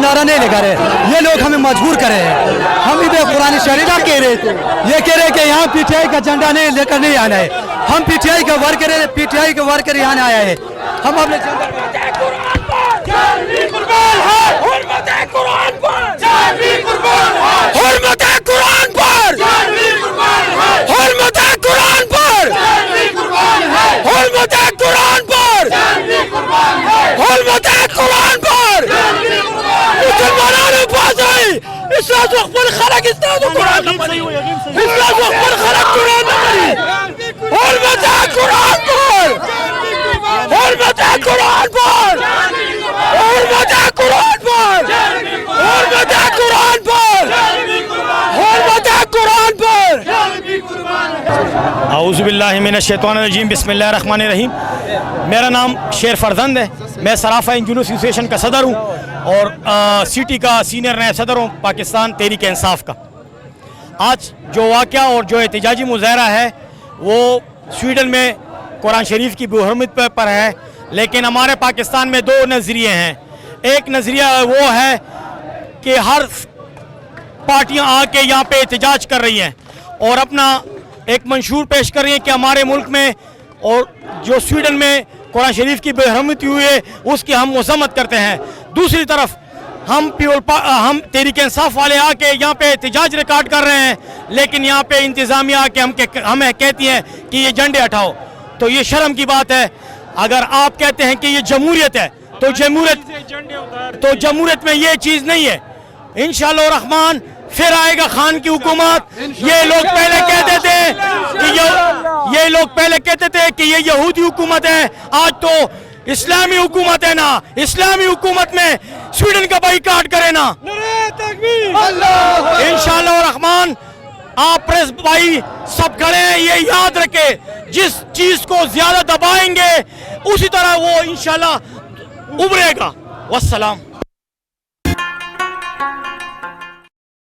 नारा नहीं लगा रहे, ये लोग हमें मजबूर कर रहे हैं। हम इधर कुरान शरीफ कह रहे थे, ये कह रहे कि यहाँ पीटीआई का झंडा नहीं लेकर नहीं आना है। हम पीटीआई का वर्कर यहाँ आया है। हम अपने औज़ुबिल्लाहि मिनश्शैतानिर्रजीम बिस्मिल्लाहिर्रहमानिर्रहीम। मेरा नाम शेर फरजंद है। मैं सराफा इंजुल एसोसिएशन का सदर हूँ और सिटी का सीनियर नायब सदर हूँ पाकिस्तान तहरीक इंसाफ का। आज जो वाक़या और जो एहतजाजी मुज़ाहरा है वो स्वीडन में कुरान शरीफ की बेहरमत पर है, लेकिन हमारे पाकिस्तान में दो नज़रिए हैं। एक नज़रिया वो है कि हर पार्टियाँ आके यहाँ पे एहतजाज कर रही हैं और अपना एक मंशूर पेश कर रही हैं कि हमारे मुल्क में और जो स्वीडन में कुरान शरीफ की बेहरमती हुई है उसकी हम मज़म्मत करते हैं। दूसरी तरफ हम तहरीक इंसाफ वाले आके यहाँ पे एहतजाज रिकॉर्ड कर रहे हैं, लेकिन यहाँ पे इंतज़ामिया आके हमें कहती हैं कि ये झंडे हटाओ। तो ये शर्म की बात है। अगर आप कहते हैं कि ये जमहूरियत है तो जमहूरियत में ये चीज़ नहीं है। इंशाअल्लाह रहमान फिर आएगा खान की हुकूमत। ये लोग पहले कहते थे कि ये यहूदी हुकूमत है, आज तो इस्लामी हुकूमत है ना। इस्लामी हुकूमत में स्वीडन का बाइकाट करे ना। इंशाअल्लाह रहमान आप प्रेस भाई सब खड़े हैं, ये याद रखे जिस चीज को ज्यादा दबाएंगे उसी तरह वो इंशाअल्लाह उभरेगा। वस्सलाम।